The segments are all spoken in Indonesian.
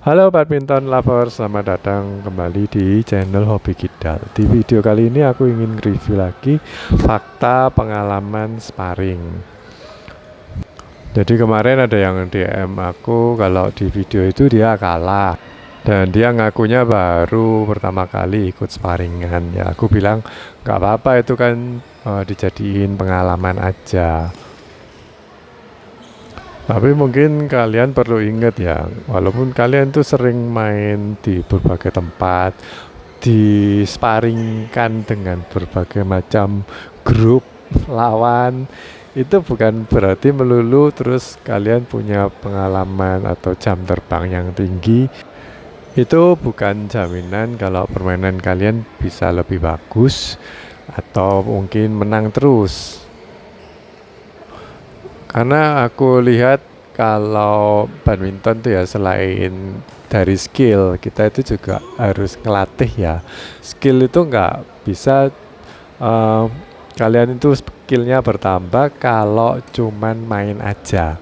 Halo badminton lover, selamat datang kembali di channel Hobi Kidal. Di video kali ini aku ingin review lagi fakta pengalaman sparring. Jadi kemarin ada yang DM aku kalau di video itu dia kalah dan dia ngakunya baru pertama kali ikut sparringan. Ya aku bilang nggak apa-apa, itu kan dijadiin pengalaman aja. Tapi mungkin kalian perlu ingat ya, walaupun kalian tuh sering main di berbagai tempat, disparingkan dengan berbagai macam grup lawan, itu bukan berarti melulu terus kalian punya pengalaman atau jam terbang yang tinggi. Itu bukan jaminan kalau permainan kalian bisa lebih bagus atau mungkin menang terus. Karena aku lihat kalau badminton tuh ya, selain dari skill, kita itu juga harus ngelatih ya. Skill itu nggak bisa eh, kalian itu skillnya bertambah kalau cuman main aja.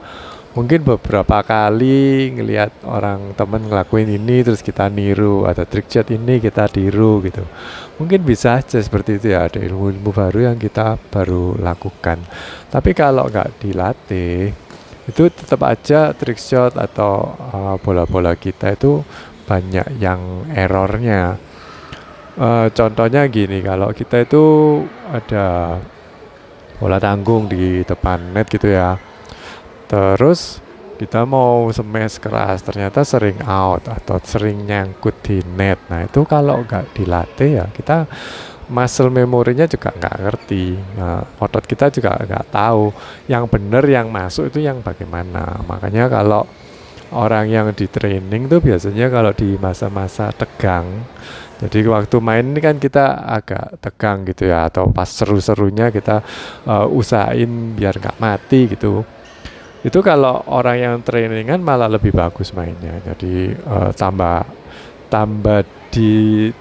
Mungkin beberapa kali ngelihat orang temen ngelakuin ini terus kita niru, ada trick shot ini kita tiru gitu. Mungkin bisa aja seperti itu ya, ada ilmu-ilmu baru yang kita baru lakukan. Tapi kalau nggak dilatih, itu tetap aja trick shot atau bola-bola kita itu banyak yang errornya. Contohnya gini, kalau kita itu ada bola tanggung di depan net gitu ya, terus kita mau smash keras, ternyata sering out atau sering nyangkut di net. Nah itu kalau nggak dilatih ya, kita muscle memorinya juga nggak ngerti. Nah, otot kita juga nggak tahu yang benar, yang masuk itu yang bagaimana. Makanya kalau orang yang di training tuh biasanya kalau di masa-masa tegang, jadi waktu main ini kan kita agak tegang gitu ya, atau pas seru-serunya kita usahain biar nggak mati gitu. Itu kalau orang yang trainingan malah lebih bagus mainnya. Jadi tambah tambah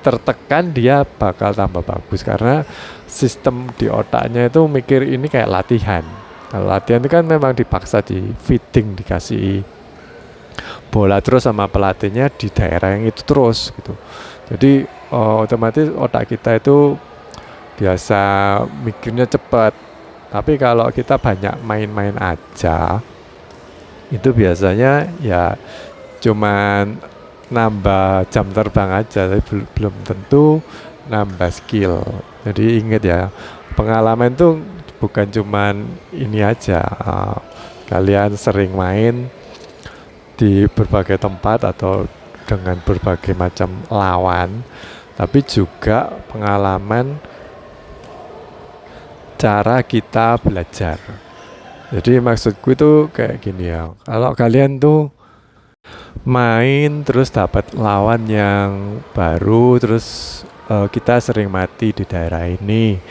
tertekan, dia bakal tambah bagus karena sistem di otaknya itu mikir ini kayak latihan. Kalau latihan itu kan memang dipaksa, di feeding, dikasih bola terus sama pelatihnya di daerah yang itu terus gitu. Jadi otomatis otak kita itu biasa mikirnya cepat. Tapi kalau kita banyak main-main aja, itu biasanya ya cuman nambah jam terbang aja, tapi belum tentu nambah skill. Jadi ingat ya, pengalaman tuh bukan cuman ini aja, kalian sering main di berbagai tempat atau dengan berbagai macam lawan, tapi juga pengalaman cara kita belajar. Jadi maksudku itu kayak gini ya, kalau kalian tuh main terus dapat lawan yang baru, terus kita sering mati di daerah ini,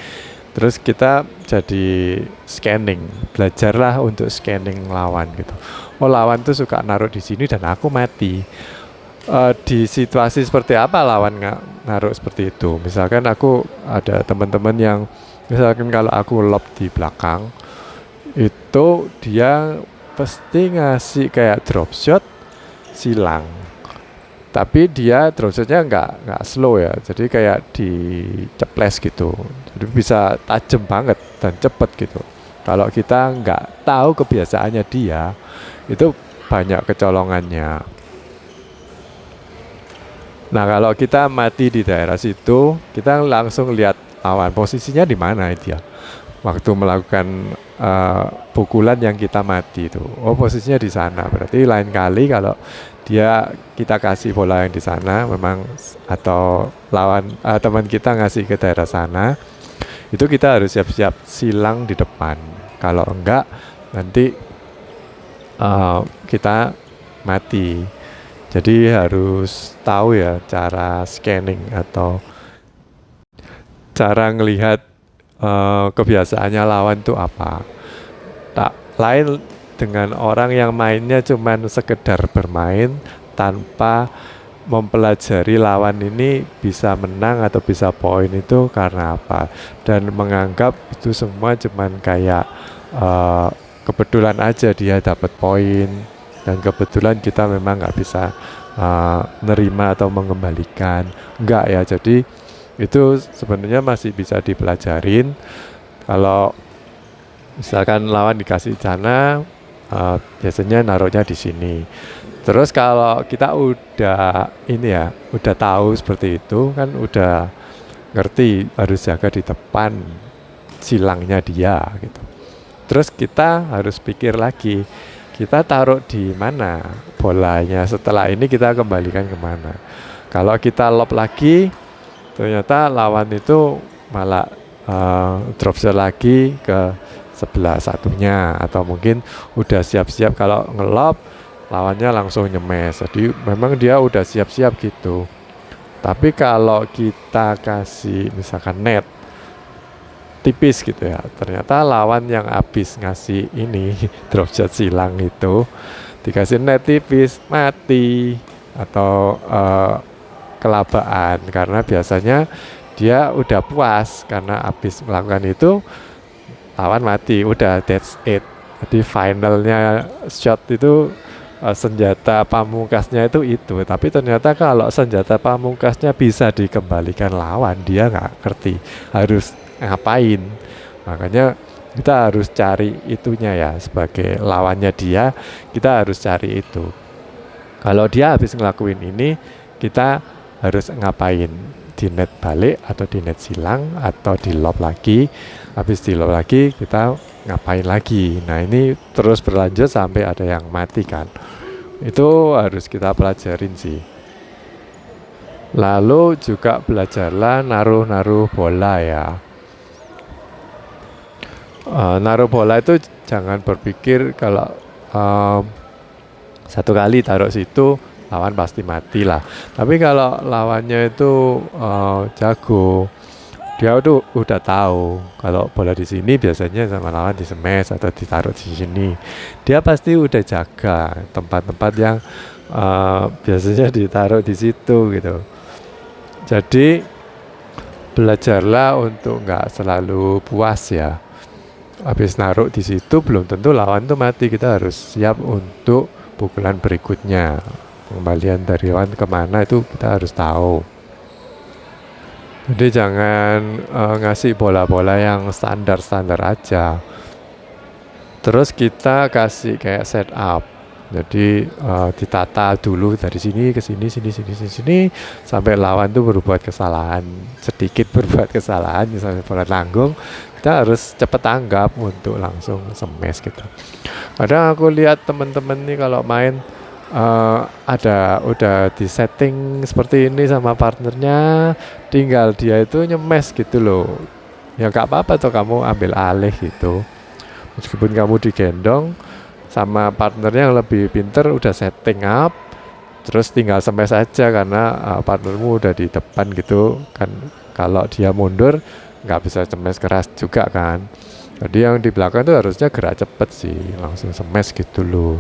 terus kita jadi scanning, belajarlah untuk scanning lawan gitu. Oh lawan tuh suka naruh di sini dan aku mati. Di situasi seperti apa lawan nggak naruh seperti itu? Misalkan aku ada teman-teman yang misalkan kalau aku lob di belakang, itu dia pasti ngasih kayak drop shot silang, tapi dia drop shotnya nggak slow ya, jadi kayak diceples gitu, jadi bisa tajam banget dan cepet gitu. Kalau kita nggak tahu kebiasaannya dia, itu banyak kecolongannya. Nah kalau kita mati di daerah situ, kita langsung lihat lawan posisinya di mana dia waktu melakukan pukulan yang kita mati itu. Oh posisinya di sana, berarti lain kali kalau kita kasih bola yang di sana memang, atau lawan teman kita ngasih ke daerah sana, itu kita harus siap-siap silang di depan. Kalau enggak nanti kita mati. Jadi harus tahu ya cara scanning atau cara ngelihat kebiasaannya lawan tuh apa. Tak lain dengan orang yang mainnya cuman sekedar bermain tanpa mempelajari lawan ini bisa menang atau bisa poin itu karena apa, dan menganggap itu semua cuman kayak kebetulan aja dia dapat poin, dan kebetulan kita memang nggak bisa nerima atau mengembalikan. Enggak ya, jadi itu sebenarnya masih bisa dipelajarin. Kalau misalkan lawan dikasih sana, biasanya naruhnya di sini. Terus kalau kita udah ini ya, udah tahu seperti itu kan, udah ngerti harus jaga di depan silangnya dia gitu. Terus kita harus pikir lagi, kita taruh di mana bolanya, setelah ini kita kembalikan kemana. Kalau kita lob lagi, ternyata lawan itu malah drop shot lagi ke sebelah satunya, atau mungkin udah siap-siap kalau ngelob lawannya langsung nyemes, jadi memang dia udah siap-siap gitu. Tapi kalau kita kasih misalkan net tipis gitu ya, ternyata lawan yang habis ngasih ini drop shot silang itu dikasih net tipis, mati atau kelabaan, karena biasanya dia udah puas karena habis melakukan itu lawan mati, udah that's it. Jadi finalnya shot itu senjata pamungkasnya itu. Tapi ternyata kalau senjata pamungkasnya bisa dikembalikan lawan, dia nggak ngerti harus ngapain. Makanya kita harus cari itunya ya, sebagai lawannya dia, kita harus cari itu. Kalau dia habis ngelakuin ini, kita harus ngapain? Di net balik atau di net silang atau di lob lagi. Habis di lob lagi kita ngapain lagi. Nah, ini terus berlanjut sampai ada yang mati kan. Itu harus kita pelajarin sih. Lalu juga belajarlah naruh bola ya. Naruh bola itu jangan berpikir kalau satu kali taruh situ lawan pasti mati lah. Tapi kalau lawannya itu jago, dia tuh udah tahu kalau bola di sini biasanya sama lawan di smash atau ditaruh di sini. Dia pasti udah jaga tempat-tempat yang biasanya ditaruh di situ gitu. Jadi belajarlah untuk nggak selalu puas ya. Habis naruh di situ belum tentu lawan tuh mati. Kita harus siap untuk pukulan berikutnya. Pengembalian dari lawan kemana itu kita harus tahu. Jadi jangan ngasih bola-bola yang standar-standar aja. Terus kita kasih kayak setup. Jadi ditata dulu dari sini ke sini, sini sampai lawan tuh berbuat kesalahan, sedikit berbuat kesalahan, misalnya bola tanggung, kita harus cepet tanggap untuk langsung smash gitu. Kadang aku lihat temen-temen nih kalau main udah di setting seperti ini sama partnernya, tinggal dia itu nyemes gitu loh. Ya gak apa-apa tuh kamu ambil alih gitu. Meskipun kamu digendong sama partnernya yang lebih pinter, udah setting up, terus tinggal smash aja karena partnermu udah di depan gitu kan. Kalau dia mundur nggak bisa smash keras juga kan. Jadi yang di belakang tuh harusnya gerak cepet sih, langsung smash gitu loh.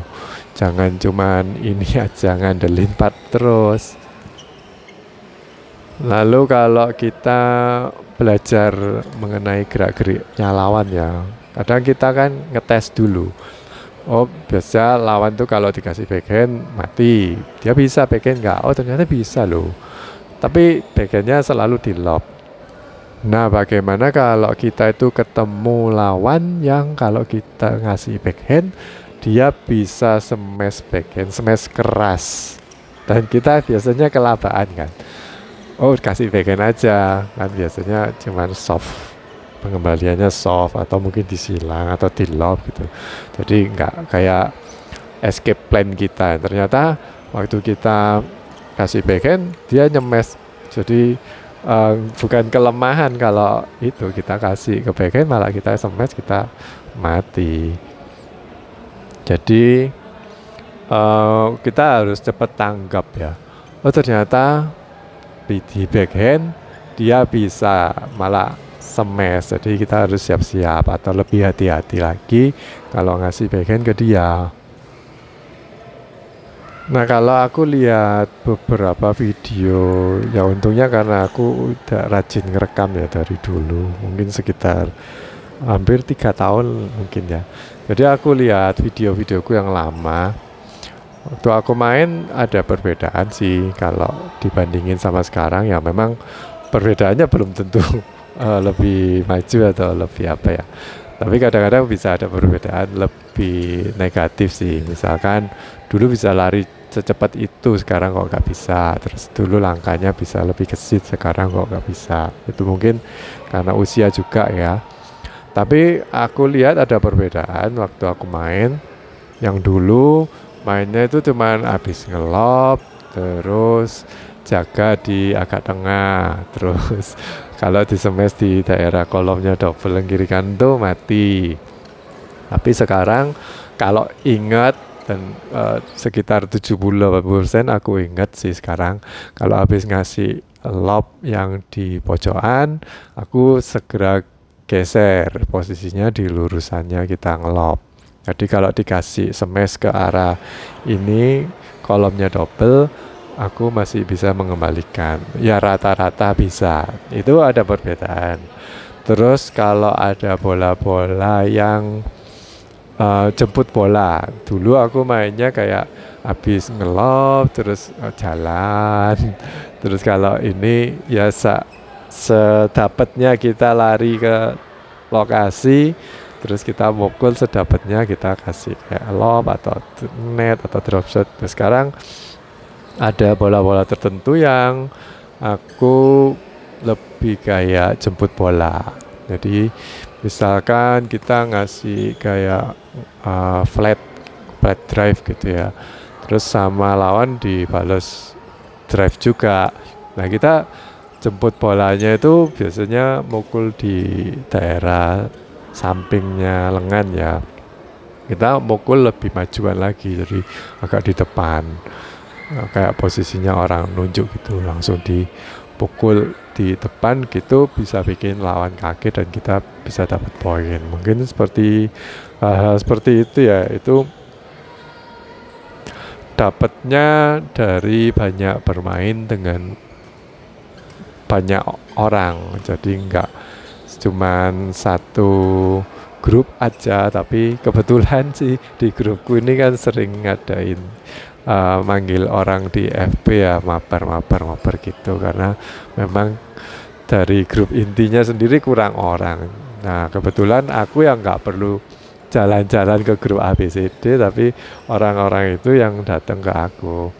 Jangan cuman ini aja ngandelin part terus. Lalu kalau kita belajar mengenai gerak-geriknya lawan ya, kadang kita kan ngetes dulu. Oh, biasa lawan tuh kalau dikasih backhand mati, dia bisa backhand nggak? Oh, ternyata bisa loh. Tapi backhandnya selalu di lob. Nah, bagaimana kalau kita itu ketemu lawan yang kalau kita ngasih backhand, dia bisa smash backhand, smash keras. Dan kita biasanya kelabaan kan. Oh, kasih backhand aja. Kan biasanya cuman soft. Pengembaliannya soft atau mungkin disilang atau di lob gitu. Jadi nggak kayak escape plan kita. Ternyata waktu kita kasih backhand, dia nyemes. Jadi bukan kelemahan kalau itu kita kasih ke backhand, malah kita smash, kita mati. Jadi kita harus cepat tanggap ya. Oh, ternyata di backhand dia bisa malah smash. Jadi kita harus siap-siap atau lebih hati-hati lagi kalau ngasih backhand ke dia. Nah, kalau aku lihat beberapa video, ya untungnya karena aku udah rajin ngerekam ya dari dulu, mungkin sekitar hampir 3 tahun mungkin ya. Jadi aku lihat video-videoku yang lama, Waktu aku main ada perbedaan sih kalau dibandingin sama sekarang ya memang perbedaannya belum tentu lebih maju atau lebih apa ya. Tapi kadang-kadang bisa ada perbedaan lebih negatif sih. Misalkan dulu bisa lari secepat itu, sekarang kok nggak bisa. Terus dulu langkahnya bisa lebih gesit, sekarang kok nggak bisa. Itu mungkin karena usia juga ya. Tapi aku lihat ada perbedaan waktu aku main. Yang dulu mainnya itu cuman habis ngelob, terus jaga di agak tengah, terus kalau di smash di daerah kolomnya double yang kiri kanan tuh mati. Tapi sekarang kalau ingat dan sekitar 70-80% aku ingat sih sekarang kalau habis ngasih lob yang di pojokan, aku segera geser posisinya di lurusannya kita ngelob. Jadi kalau dikasih smash ke arah ini kolomnya double, aku masih bisa mengembalikan. Ya rata-rata bisa. Itu ada perbedaan. Terus kalau ada bola-bola yang jemput bola. Dulu aku mainnya kayak habis ngelob terus jalan. Terus kalau ini ya sedapatnya kita lari ke lokasi, terus kita mukul sedapatnya kita kasih kayak lob atau net atau drop shot. Terus sekarang ada bola-bola tertentu yang aku lebih kayak jemput bola. Jadi misalkan kita ngasih kayak flat drive gitu ya, terus sama lawan dibalas drive juga. Nah kita jemput bolanya itu biasanya mukul di daerah sampingnya lengan ya. Kita mukul lebih majuan lagi, jadi agak di depan. Kayak posisinya orang nunjuk gitu, langsung dipukul di depan gitu, bisa bikin lawan kaget dan kita bisa dapat poin. Mungkin seperti hal-hal seperti itu ya, itu dapatnya dari banyak bermain dengan banyak orang. Jadi nggak cuman satu grup aja, tapi kebetulan sih di grupku ini kan sering ngadain manggil orang di FB ya, mabar gitu, karena memang dari grup intinya sendiri kurang orang. Nah kebetulan aku yang nggak perlu jalan-jalan ke grup ABCD, tapi orang-orang itu yang datang ke aku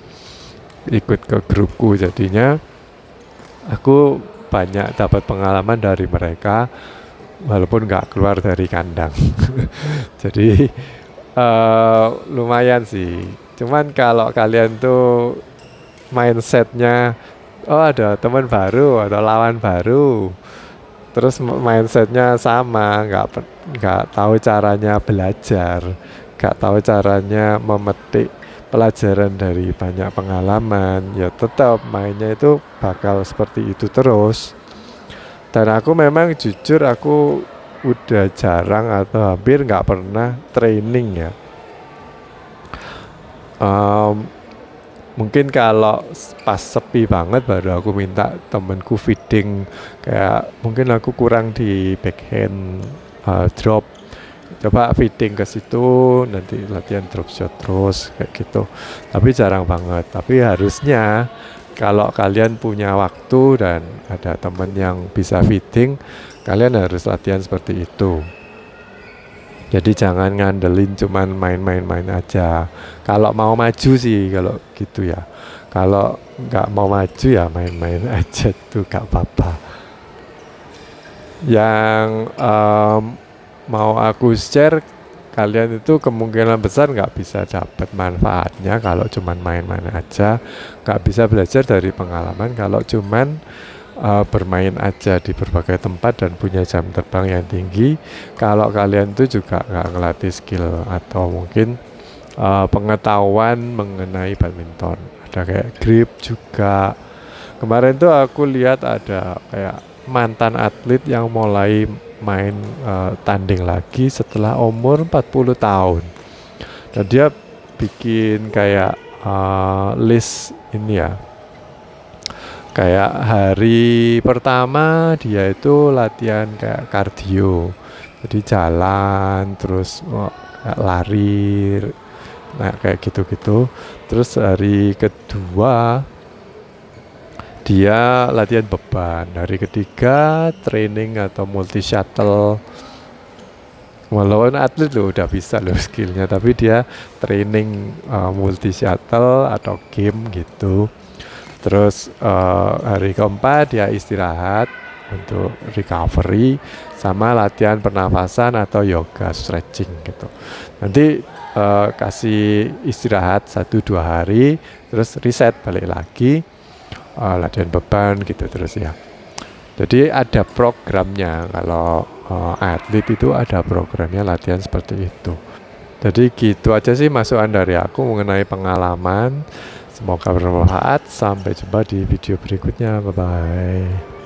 ikut ke grupku, jadinya aku banyak dapat pengalaman dari mereka walaupun nggak keluar dari kandang. Jadi lumayan sih. Cuman kalau kalian tuh mindsetnya, oh ada teman baru atau lawan baru, terus mindsetnya sama, nggak tahu caranya belajar, nggak tahu caranya memetik pelajaran dari banyak pengalaman, ya tetap mainnya itu bakal seperti itu terus. Dan aku memang jujur aku udah jarang atau hampir nggak pernah training ya. Mungkin kalau pas sepi banget baru aku minta temenku feeding, kayak mungkin aku kurang di backhand drop, coba feeding ke situ, nanti latihan drop shot terus kayak gitu. Tapi jarang banget. Tapi harusnya kalau kalian punya waktu dan ada temen yang bisa feeding, kalian harus latihan seperti itu. Jadi jangan ngandelin cuman main-main aja. Kalau mau maju sih kalau gitu ya. Kalau nggak mau maju ya main-main aja tuh gak apa-apa. Yang mau aku share, kalian itu kemungkinan besar nggak bisa dapat manfaatnya kalau cuman main-main aja. Nggak bisa belajar dari pengalaman kalau cuman bermain aja di berbagai tempat dan punya jam terbang yang tinggi. Kalau kalian tuh juga nggak ngelatih skill atau mungkin pengetahuan mengenai badminton. Ada kayak grip juga. Kemarin tuh aku lihat ada kayak mantan atlet yang mulai main tanding lagi setelah umur 40 tahun. Dan dia bikin kayak list ini ya, kayak hari pertama dia itu latihan kayak kardio, jadi jalan terus lari Nah kayak gitu-gitu. Terus hari kedua dia latihan beban. Hari ketiga training atau multi shuttle. Walaupun atlet lo udah bisa lo skillnya, tapi dia training multi shuttle atau game gitu. Terus hari keempat dia istirahat untuk recovery sama latihan pernafasan atau yoga stretching gitu. Nanti kasih istirahat 1-2 hari, terus reset balik lagi latihan beban gitu terus ya. Jadi ada programnya, kalau atlet itu ada programnya latihan seperti itu. Jadi gitu aja sih masukan dari aku mengenai pengalaman. Semoga bermanfaat. Sampai jumpa di video berikutnya. Bye-bye.